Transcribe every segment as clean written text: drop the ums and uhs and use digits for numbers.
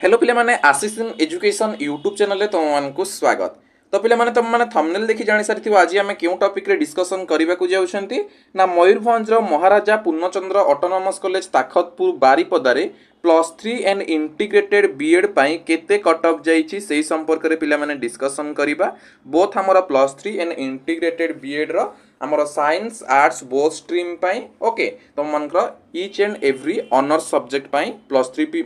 Hello पिले माने आशीष in education YouTube channel तुमको स्वागत। तो पिले माने तुम माने थंबनेल देखि जानि सारिथिबो आज आमे केउ टॉपिक रे डिस्कशन करबा को जाउछंती ना मयूरभंज रो महाराजा पूर्णचंद्र ऑटोनोमस कॉलेज ताखतपुर बारीपदा रे +3 एंड इंटीग्रेटेड बीएड पाई केते कट ऑफ जाईची सेही संपर्क रे पिला माने डिस्कशन करबा। बोथ हमर +3 एंड इंटीग्रेटेड बीएड रो हमर साइंस आर्ट्स बोथ स्ट्रीम पाई ओके तुम मानकर each and every honours subject पाई +3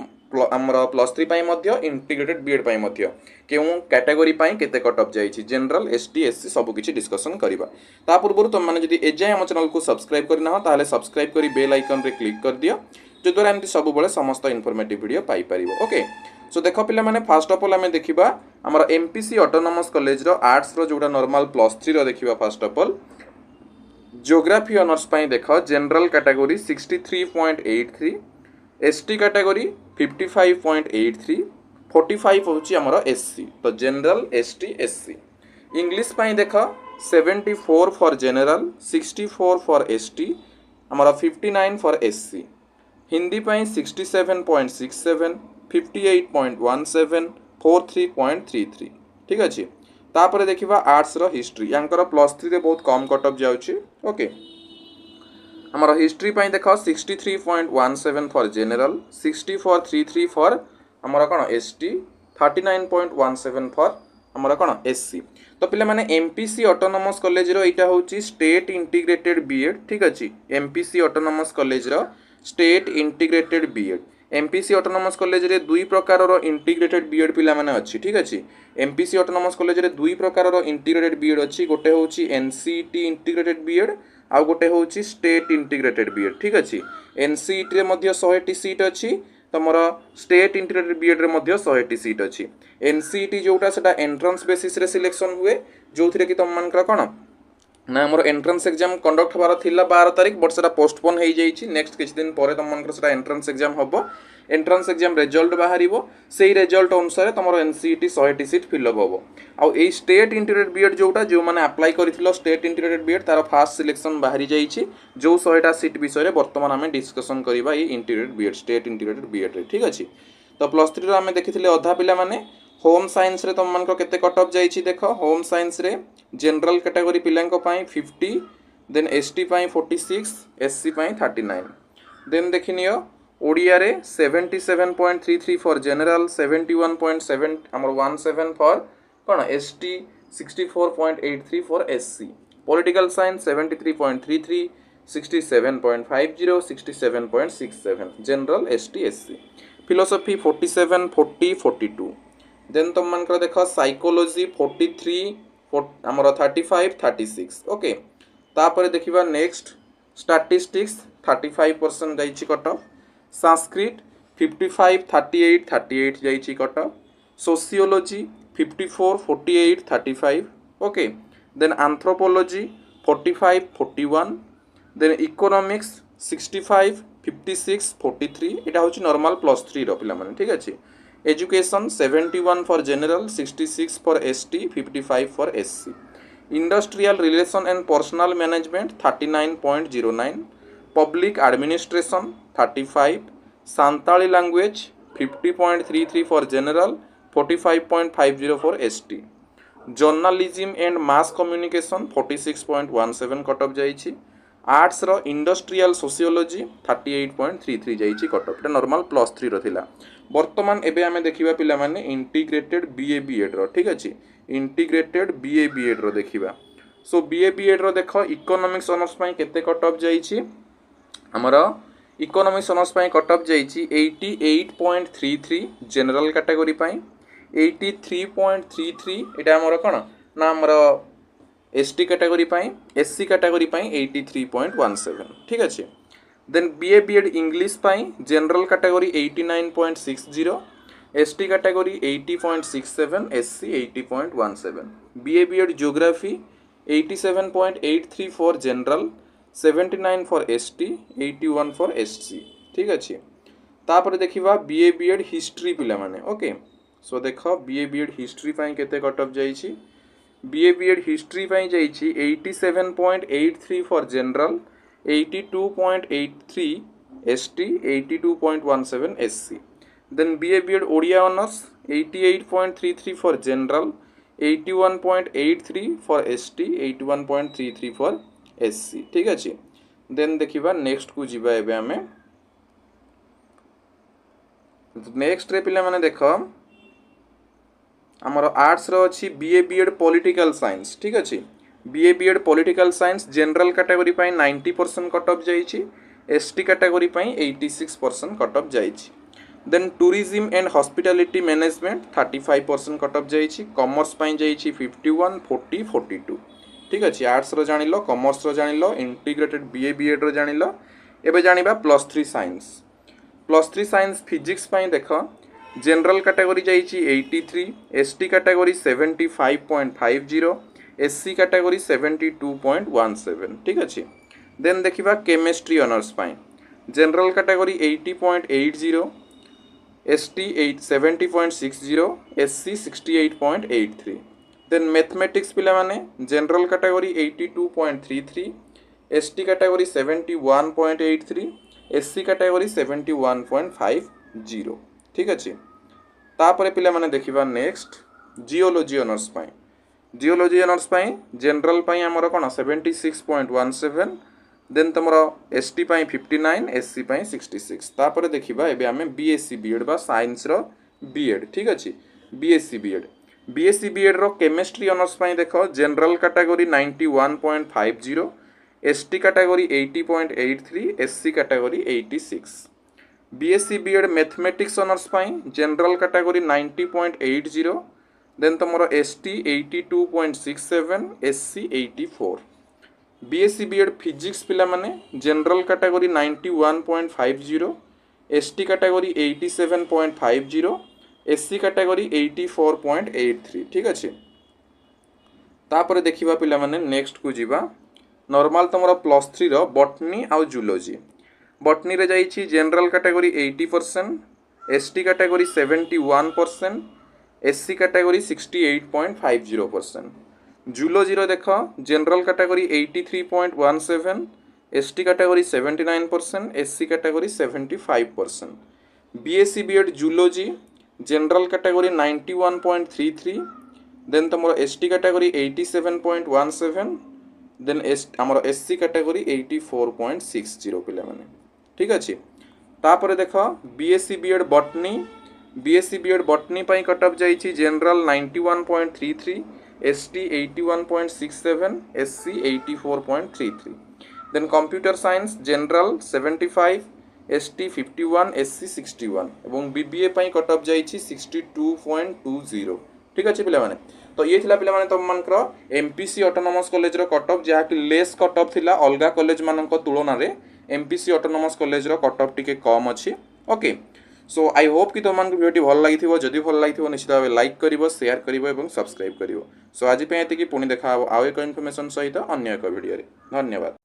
आमर +3 पाई मध्य इंटीग्रेटेड बीएड पाई मध्य केउ कैटेगरी पाई केते कट ऑफ जाईची जनरल एसटी एससी सब किछि डिस्कशन करबा। ता पूर्व तुम माने जदी एजाय हम चैनल को सब्सक्राइब करना हो ताले सब्सक्राइब करी बेल आइकन रे क्लिक कर दियो जो द्वारा एमती सब बेले समस्त इन्फॉर्मेटिव वीडियो पाई परिबो। ओके सो देखो पिला माने फर्स्ट ऑफ ऑल हमें देखिबा हमर एमपीसी ऑटोनोमस कॉलेज रो आर्ट्स रो जोटा नॉर्मल +3 रो देखिबा। First of all geography honours पाई देखो जनरल कैटेगरी 63.83 एसटी कैटेगरी 55.83 45 होची हमर एससी तो जनरल एसटी एससी। इंग्लिश पाई देख 74 फॉर जनरल 64 फॉर एसटी हमर 59 फॉर एससी। हिंदी पाई 67.67 58.17 43.33 ठीक अछि। तापर देखिबा आर्ट्स रो हिस्ट्री यांकर +3 रे बहुत कम कट ऑफ जाउची। ओके हमारा हिस्ट्री पाई देख 63.17 फॉर जनरल 64.33 फॉर हमारा कौन एसटी 39.17 फॉर हमारा कौन एससी। तो पिले माने एमपीसी ऑटोनोमस कॉलेज रो एटा होची स्टेट इंटीग्रेटेड बीएड ठीक अछि। एमपीसी ऑटोनोमस कॉलेज रो state integrated BEd MPC autonomous college रे दुई प्रकार रो इंटीग्रेटेड बीएड पिला माने अछि ठीक अछि। एमपीसी ऑटोनोमस कॉलेज रे दुई प्रकार रो इंटीग्रेटेड बीएड अछि गोटे होची एनसीईटी इंटीग्रेटेड बीएड आउ गोटे होची स्टेट इंटीग्रेटेड बीएड ठीक अछि। एनसीईटी रे मध्य 100टी सीट अछि तमरा स्टेट इंटीग्रेटेड बीएड रे मध्य 100टी सीट अछि। एनसीईटी जोटा सेटा एंट्रेंस बेसिस रे सिलेक्शन हुए जोथिरे कि तम मानकर कोन ना हमर एंट्रेंस एग्जाम कंडक्ट हबार थिला 12 तारिख बट सेटा पोस्टपोन हो जाइछि नेक्स्ट किछ दिन परे तम मानकर सेटा एंट्रेंस एग्जाम हबो। एंट्रेंस एग्जाम रिजल्ट बाहरिबो सेही रिजल्ट अनुसार तमरो एनसीईटी 100टी सीट फिल अप हबो। आ ए स्टेट इंटीग्रेटेड बीएड जोटा जो माने अप्लाई करिथिलो स्टेट इंटीग्रेटेड बीएड तार फास्ट सिलेक्शन बाहरी जाइछि जो 100टा सीट विषय रे वर्तमान हमें डिस्कशन करिबा ए integrated BEd state integrated BEd रे ठीक अछि। तो +3 रो हमें देखिथिले अधा पिला माने होम साइंस रे तुम मान को केते कट ऑफ जाइछि देखो होम साइंस रे जनरल कैटेगरी पिलांको पाई 50 देन एसटी पाई 46 एससी पाई 39 देन देखिनियो ओडिया रे 77.33 फॉर जनरल 71.7 हमर 17 फॉर कोन ST 64.83 for SC. Political science 73.33 67.50 67.67 general ST SC. Philosophy 47 40 42 then तुम मान कर देखो साइकोलॉजी 43 हमर 35 36 ओके। तापर देखिबा नेक्स्ट स्टैटिस्टिक्स 35% जाइछि कट ऑफ। संस्कृत 55 38 38 जाइछि cut off. Sociology 54 48 35 okay. Then anthropology 45 41 then economics 65 56 43 एटा होछि नॉर्मल +3 रो पिला माने ठीक अछि। Education 71 for general 66 for ST 55 for SC. Industrial relation and personnel management 39.09 public administration 35 Santali language 50.33 for general 45.50 for ST. Journalism and mass communication 46.17 cut off जाइछि। Arts रो industrial sociology 38.33 जाइछि cut of normal +3 रो थिला। वर्तमान एबे हमें देखिबा पिला माने इंटीग्रेटेड बीए बीएड रो ठीक अछि। इंटीग्रेटेड बीए बीएड रो देखिबा सो बीए बीएड रो देखो इकोनॉमिक्स ऑनर्स पई केते कट ऑफ जाइछि हमर इकोनॉमिक्स ऑनर्स पई कट ऑफ जाइछि 88.33 जनरल कैटेगरी पई 83.33 एटा हमर कोन ना हमर एसटी कैटेगरी पई एससी कैटेगरी पई 83.17 ठीक अछि। देन बीए बीएड इंग्लिश पाई general category 89.60 ST category 80.67 SC 80.17। BA BEd geography 87.83 for general 79 for ST 81 for SC ठीक अछि। तापर देखिबा बीए बीएड हिस्ट्री पिला माने ओके सो देखो बीए बीएड हिस्ट्री पाई केते कट ऑफ जाइछि बीए बीएड हिस्ट्री पाई जाइछि 87.83 for general 82.83 ST 82.17 SC then BA BEd Odia honours 88.33 for general, 81.83 for ST, 81.33 for SC. ठीक अच्छे। देन देखिबा नेक्स्ट को जीवा एबे आमे। नेक्स्ट रे पिला माने देख आमर आर्ट्स रो अछि बीए बीएड पॉलिटिकल साइंस। ठीक अच्छे। BA BEd political science general category पाई 90% कट ऑफ जाइछि, एसटी कैटेगरी पाई 86% कट ऑफ जाइछि। Then tourism and hospitality management 35% cut off जाइछि, कॉमर्स पाई जाइछि 51, 40, 42। ठीक अच्छे। आर्ट्स रो जानिलो, कॉमर्स रो जानिलो, इंटीग्रेटेड बीए बीएड रो जानिलो। एबे जानिबा +3 साइंस। +3 साइंस फिजिक्स पाई देख जनरल कैटेगरी जाइछि 83, एसटी कैटेगरी 75.50, एससी कैटेगरी 72.17। ठीक अच्छे। देन देखिबा केमिस्ट्री ऑनर्स पाई general category 80.80, ST 70.60, SC 68.83। Then mathematics पिला माने general category 82.33, ST category 71.83, SC category 71.50। ठीक अच्छे। तापरे पिला माने देखिबा नेक्स्ट जियोलॉजी ऑनर्स पाई। जियोलॉजी ऑनर्स पाई जनरल पाई हमर कोन 76.17, देन तुमरो एसटी पाई 59, एससी पाई 66। तापरे देखिबा एबे हमें बीएससी बीएड बा साइंस रो बीएड। ठीक अच्छे। बीएससी बीएड, बीएससी बीएड रो केमिस्ट्री ऑनर्स पाई देखो general category 91.50, ST category 80.83, SC category 86। BSc BEd mathematics honours पाई जनरल कैटेगरी 90.80, देन तुमरो ST 82.67, SC 84। BSc BEd physics पिला माने general category 91.50, ST category 87.50, SC category 84.83। ठीक अच्छे। तापरे देखिबा पिला माने नेक्स्ट को जीवा नॉर्मल तुमरो +3 रो बॉटनी आउ जूलॉजी। बॉटनी रे जाइछि general category 80%, ST category 71%, SC category 68.50%। Zoology रो देखो general category 83.17, ST category 79%, SC category 75%। BSc BEd zoology general category 91.33, then तुमरो एसटी कैटेगरी 87.17, देन हमरो एससी कैटेगरी 84.60 पिला माने। ठीक अच्छे। तापरे देखो BSc BEd botany, BSc BEd botany पाई कट ऑफ जाइछि general 91.33, ST 81.67, SC 84.33। Then computer science general 75, ST 51, SC 61 एवं बीबीए पाई कट ऑफ जाइछि 62.20। ठीक अच्छे पिला माने। तो ये थिला पिला माने तुम मानकर एमपीसी ऑटोनोमस कॉलेज रो कट ऑफ जहा कि लेस कट ऑफ थिला अलगा कॉलेज मानक तुलना रे एमपीसी ऑटोनोमस कॉलेज रो कट ऑफ टिके कम अछि। ओके। सो आई होप कि तुम वीडियो टी भल लागिथिबो। जदि भल लागिथिबो निश्चित भाव लाइक करिवो, शेयर करिवो एवं सब्सक्राइब करिवो। सो आज पे एति कि पुणी देखा आउ एक इन्फॉर्मेशन सहित अन्य एक वीडियो रे। धन्यवाद।